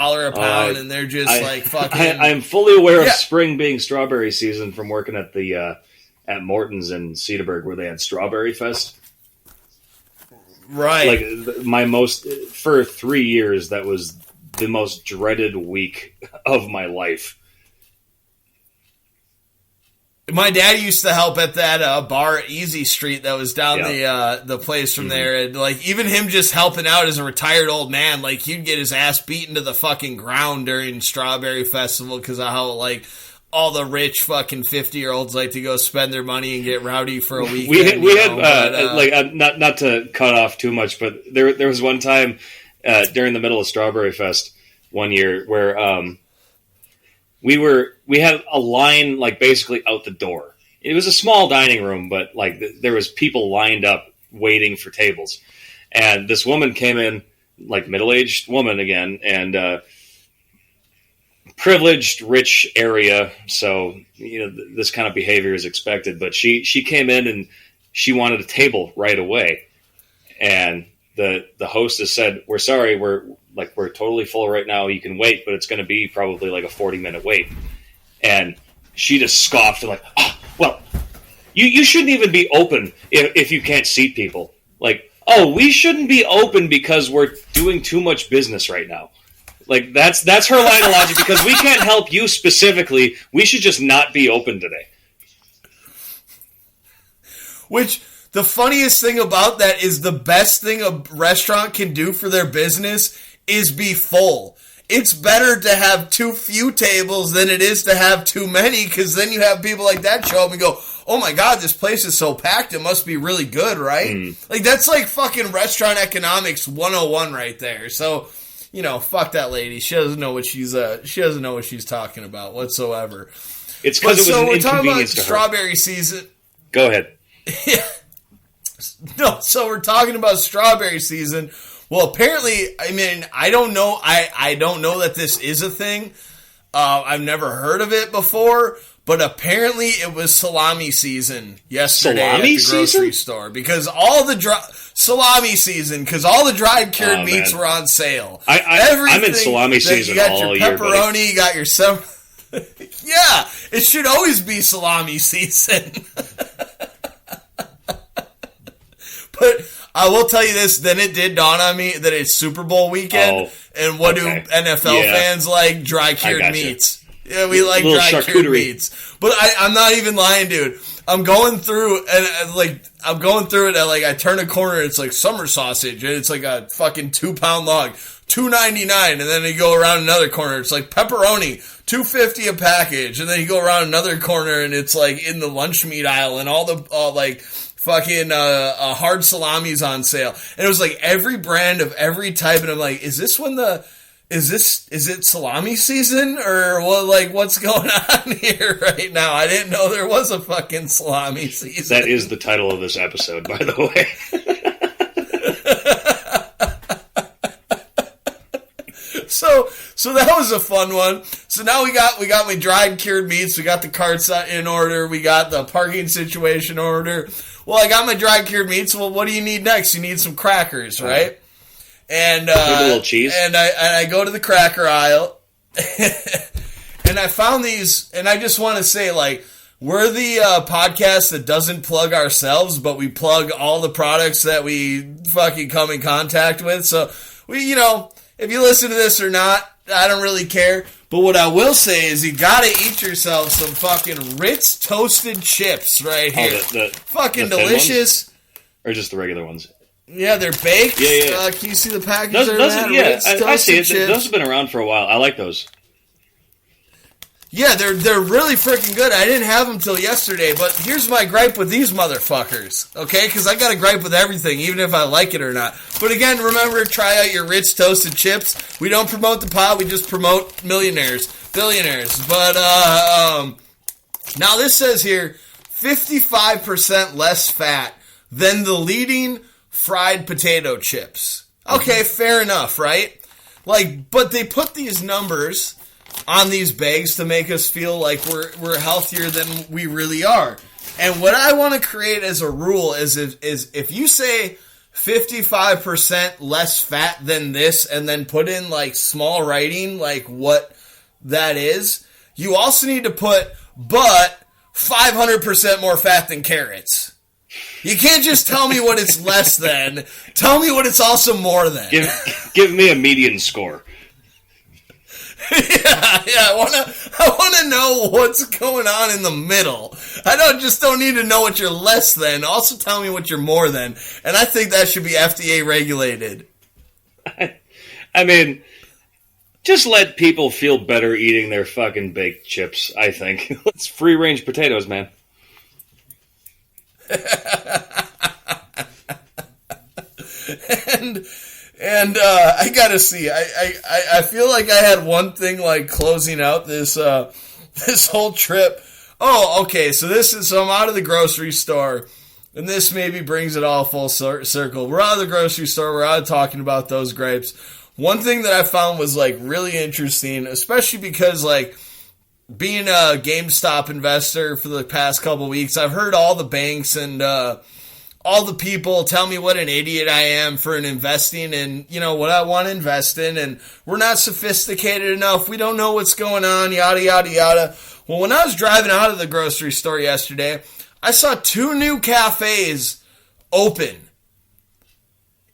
a pound, and they're just like fucking. I'm fully aware of spring being strawberry season from working at the at Morton's in Cedarburg where they had Strawberry Fest. Right. Like for 3 years, that was the most dreaded week of my life. My dad used to help at that bar at Easy Street that was down the place from there, and like even him just helping out as a retired old man, like he'd get his ass beaten to the fucking ground during Strawberry Festival because of how like all the rich fucking 50-year-olds like to go spend their money and get rowdy for a weekend. We had not to cut off too much, but there was one time during the middle of Strawberry Fest one year where we had a line like basically out the door. It was a small dining room, but like there was people lined up waiting for tables, and this woman came in, like middle-aged woman again, and privileged, rich area, so this kind of behavior is expected. But she came in and she wanted a table right away, and the hostess said, "We're sorry, we're totally full right now. You can wait, but it's going to be probably like a 40-minute wait." And she just scoffed and like, "Oh, well, you shouldn't even be open if you can't seat people. Like, oh, we shouldn't be open because we're doing too much business right now." Like that's her line of logic, because we can't help you specifically. We should just not be open today. Which, the funniest thing about that is the best thing a restaurant can do for their business is be full. It's better to have too few tables than it is to have too many, because then you have people like that show up and go, "Oh my God, this place is so packed, it must be really good," right? Like, that's like fucking restaurant economics 101 right there. So, fuck that lady. She doesn't know what she's talking about whatsoever. It's because it was an we're talking about inconvenience to her. Strawberry season. Go ahead. Yeah. No, so we're talking about strawberry season. Well, apparently, I mean, I don't know. I don't know that this is a thing. I've never heard of it before, but apparently it was salami season yesterday at the grocery store, because all the salami season, because all the dried cured meats were on sale. I'm in salami season all year. You got your pepperoni, you got your yeah, it should always be salami season. But I will tell you this, then it did dawn on me that it's Super Bowl weekend, and what do NFL fans like? Dry cured meats. Yeah, we like dry cured meats. But I'm not even lying, dude. I'm going through it, and I turn a corner, it's like summer sausage, and it's like a fucking 2-pound log, $2.99, and then you go around another corner, it's like pepperoni, $2.50 a package, and then you go around another corner, and it's like in the lunch meat aisle, and all the fucking hard salamis on sale. And it was like every brand of every type, and I'm like, is it salami season, or what's going on here right now? I didn't know there was a fucking salami season. That is the title of this episode, by the way. So that was a fun one. So now we got my dried cured meats, we got the carts in order, we got the parking situation order. Well, I got my dried cured meats. Well, what do you need next? You need some crackers, right? And a little cheese. And I go to the cracker aisle, and I found these. And I just want to say, like, we're the podcast that doesn't plug ourselves, but we plug all the products that we fucking come in contact with. So we, if you listen to this or not, I don't really care. But what I will say is you gotta eat yourself some fucking Ritz toasted chips right here. The fucking delicious. Ones? Or just the regular ones? Yeah, they're baked. Yeah. Can you see the package those, there? I see it. Chips. Those have been around for a while. I like those. Yeah, they're really freaking good. I didn't have them till yesterday, but here's my gripe with these motherfuckers, okay? Because I got a gripe with everything, even if I like it or not. But again, remember, try out your Ritz toasted chips. We don't promote the pot, we just promote billionaires. But now this says here, 55% less fat than the leading fried potato chips. Okay, fair enough, right? But they put these numbers on these bags to make us feel like we're healthier than we really are. And what I want to create as a rule is if you say 55% less fat than this and then put in like small writing like what that is, you also need to put but 500% more fat than carrots. You can't just tell me what it's less than. Tell me what it's also more than. Give me a median score. I want to know what's going on in the middle. I don't need to know what you're less than. Also tell me what you're more than. And I think that should be FDA regulated. I mean, just let people feel better eating their fucking baked chips, I think. It's free-range potatoes, man. And I gotta see. I feel like I had one thing like closing out this this whole trip. Oh, okay. So I'm out of the grocery store, and this maybe brings it all full circle. We're out of the grocery store. We're out talking about those grapes. One thing that I found was like really interesting, especially because like being a GameStop investor for the past couple weeks, I've heard all the banks and all the people tell me what an idiot I am for investing in, what I want to invest in, and we're not sophisticated enough. We don't know what's going on, yada, yada, yada. Well, when I was driving out of the grocery store yesterday, I saw 2 new cafes open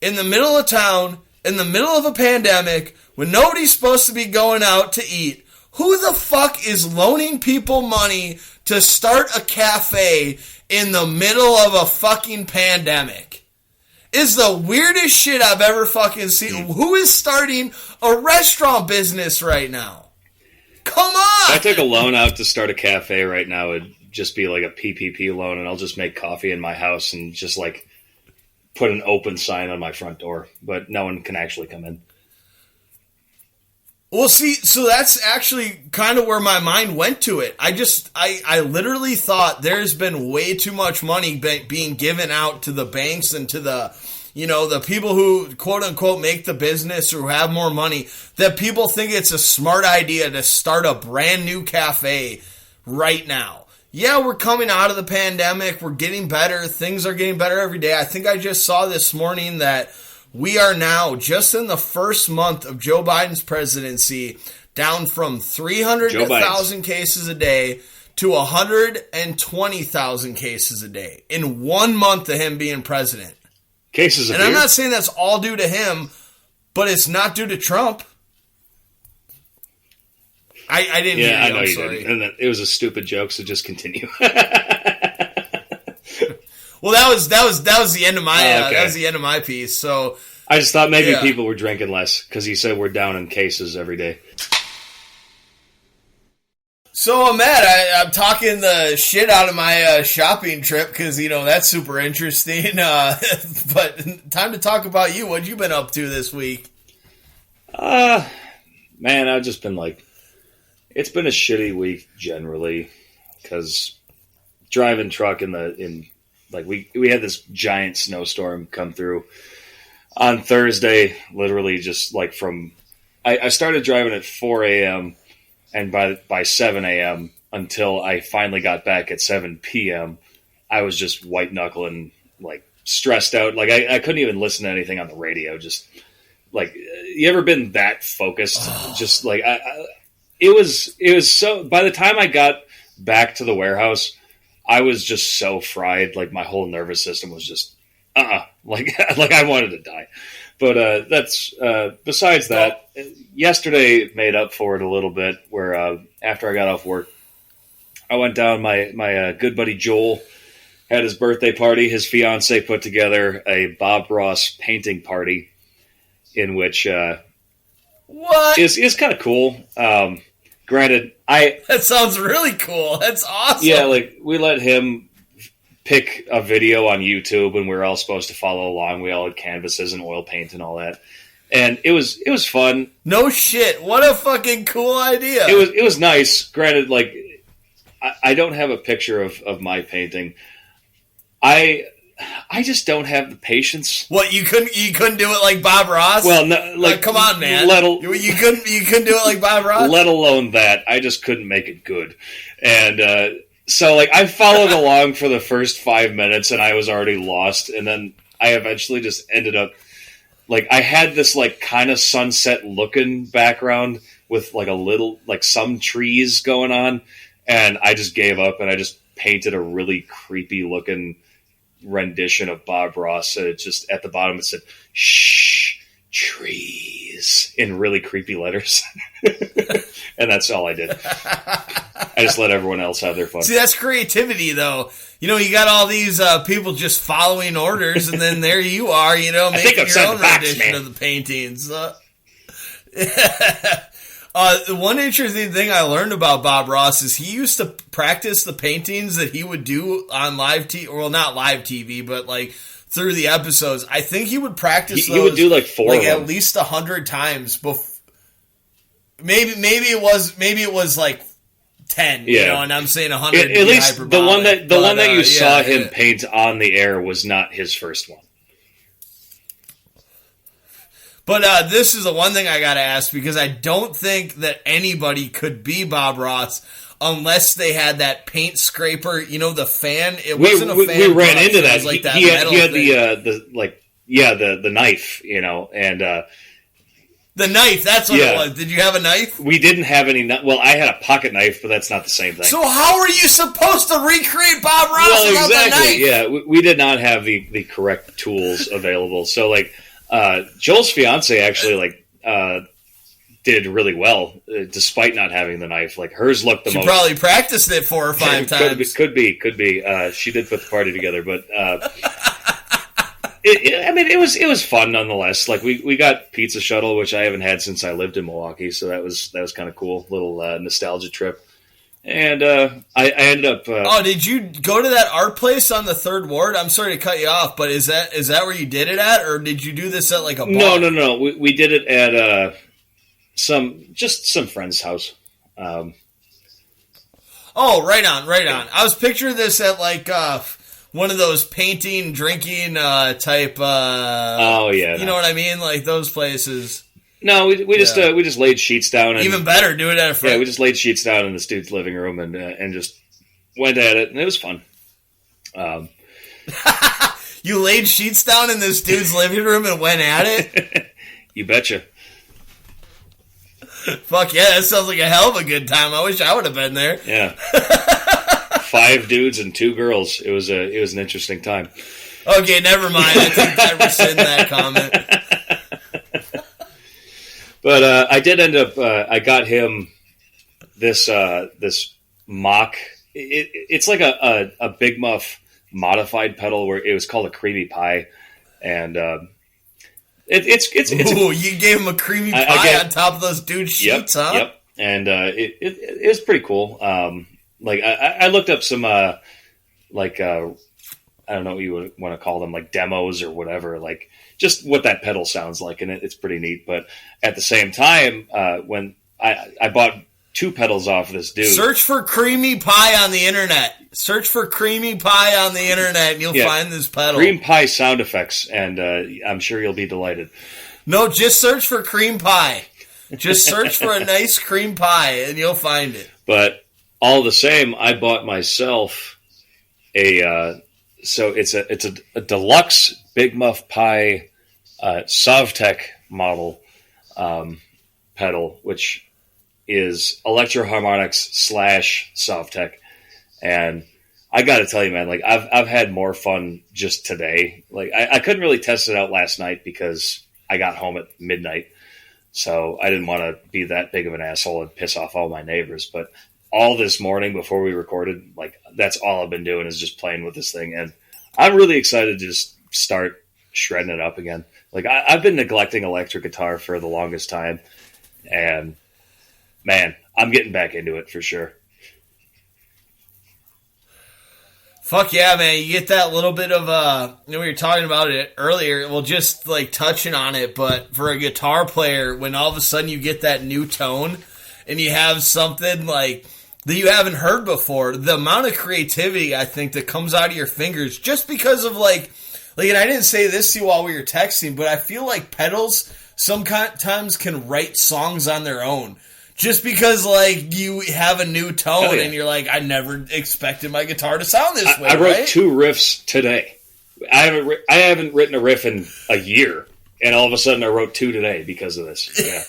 in the middle of town, in the middle of a pandemic, when nobody's supposed to be going out to eat. Who the fuck is loaning people money to start a cafe in the middle of a fucking pandemic? Is the weirdest shit I've ever fucking seen. Who is starting a restaurant business right now? Come on! If I took a loan out to start a cafe right now, it'd just be like a PPP loan, and I'll just make coffee in my house and just like put an open sign on my front door, but no one can actually come in. Well, see, so that's actually kind of where my mind went to it. I literally thought there's been way too much money being given out to the banks and to the, the people who, quote unquote, make the business or have more money, that people think it's a smart idea to start a brand new cafe right now. Yeah, we're coming out of the pandemic. We're getting better. Things are getting better every day. I think I just saw this morning that we are now, just in the first month of Joe Biden's presidency, down from 300,000 cases a day to 120,000 cases a day in 1 month of him being president. Cases of beer? I'm not saying that's all due to him, but it's not due to Trump. I didn't hear you. I know I'm you sorry. didn't. And it was a stupid joke, so just continue. Well, that was the end of my that was the end of my piece. So I just thought maybe people were drinking less because he said we're down in cases every day. So Matt, I'm talking the shit out of my shopping trip because that's super interesting. But time to talk about you. What you been up to this week? Man, I've just been it's been a shitty week generally because driving truck we had this giant snowstorm come through on Thursday, literally just I started driving at 4 a.m. and by 7 a.m. until I finally got back at 7 p.m. I was just white knuckling, stressed out. I couldn't even listen to anything on the radio. Just you ever been that focused? Just it was so, by the time I got back to the warehouse, I was just so fried. My whole nervous system was just, I wanted to die. But that's, besides that, yesterday made up for it a little bit where, after I got off work, I went down, my good buddy Joel had his birthday party. His fiance put together a Bob Ross painting party in which, what? Is kind of cool. Granted, that sounds really cool. That's awesome. Yeah, we let him pick a video on YouTube, and we were all supposed to follow along. We all had canvases and oil paint and all that, and it was fun. No shit, what a fucking cool idea. It was nice. Granted, I don't have a picture of my painting. I just don't have the patience. What, you couldn't do it like Bob Ross? Well, no, come on, man. You couldn't do it like Bob Ross? Let alone that. I just couldn't make it good. And so I followed along for the first 5 minutes and I was already lost, and then I eventually just ended up, like, I had this, like, kind of sunset-looking background with, like, a little, like, some trees going on, and I just gave up, and I just painted a really creepy-looking rendition of Bob Ross. And it just, at the bottom, it said, "Shh, trees," in really creepy letters. And that's all I did. I just let everyone else have their fun. See, that's creativity, though. You know, you got all these people just following orders, and then there you are, you know, making your own rendition of the paintings. One interesting thing I learned about Bob Ross is he used to practice the paintings that he would do on live TV, well, not live TV, but like through the episodes. I think he would practice those. He would do like 4 like at least 100 times before. Maybe it was like 10, you know, and I'm saying 100. At least the one that you saw him paint on the air was not his first one. But this is the one thing I got to ask, because I don't think that anybody could be Bob Ross unless they had that paint scraper, you know, the fan. It wasn't a fan. We ran into that. Like that he had the knife, you know, and the knife. That's what it was. Did you have a knife? We didn't have any. Well, I had a pocket knife, but that's not the same thing. So how are you supposed to recreate Bob Ross without the knife? Yeah, we did not have the correct tools available. So like. Joel's fiance actually did really well despite not having the knife. Like hers looked the most. She probably practiced it 4 or 5 times. Could be. She did put the party together, but it was fun nonetheless. Like we got Pizza Shuttle, which I haven't had since I lived in Milwaukee, so that was kind of cool, little nostalgia trip. And I ended up. Did you go to that art place on the 3rd Ward? I'm sorry to cut you off, but is that where you did it at, or did you do this at like a bar? No. We did it at some friend's house. Right on. I was picturing this at like one of those painting, drinking type. You know what I mean, like those places. No, we just laid sheets down. And, even better, do it at a friend. Yeah, we just laid sheets down in this dude's living room and just went at it, and it was fun. You laid sheets down in this dude's living room and went at it? You betcha. Fuck yeah, that sounds like a hell of a good time. I wish I would have been there. Yeah. 5 dudes and 2 girls. It was an interesting time. Okay, never mind. I think I rescind that comment. But I did end up. I got him this mock. It's like a Big Muff modified pedal where it was called a creamy pie, and it's. Ooh, you gave him a creamy pie on top of those dude sheets, huh? Yep. And it was pretty cool. Like I looked up some I don't know what you would want to call them, like demos or whatever, like just what that pedal sounds like, and it's pretty neat. But at the same time, when I bought 2 pedals off this dude. Search for creamy pie on the internet. Search for creamy pie on the internet, and you'll find this pedal. Cream pie sound effects, and I'm sure you'll be delighted. No, just search for cream pie. Just search for a nice cream pie, and you'll find it. But all the same, I bought myself so it's a deluxe Big Muff Pie Sovtech model pedal, which is Electro-Harmonix / Sovtech. And I got to tell you, man, like I've had more fun just today. Like I couldn't really test it out last night because I got home at midnight, so I didn't want to be that big of an asshole and piss off all my neighbors. But all this morning before we recorded, like that's all I've been doing is just playing with this thing, and I'm really excited to just start shredding it up again. Like I've been neglecting electric guitar for the longest time, and man, I'm getting back into it for sure. Fuck yeah, man. You get that little bit of, we were talking about it earlier, well, just like touching on it, but for a guitar player, when all of a sudden you get that new tone and you have something like that you haven't heard before, the amount of creativity, I think, that comes out of your fingers just because of like, and I didn't say this to you while we were texting, but I feel like pedals sometimes can write songs on their own. Just because, like, you have a new tone and you're like, I never expected my guitar to sound this way, I wrote right? 2 riffs today. I haven't written a riff in a year, and all of a sudden I wrote 2 today because of this. Yeah.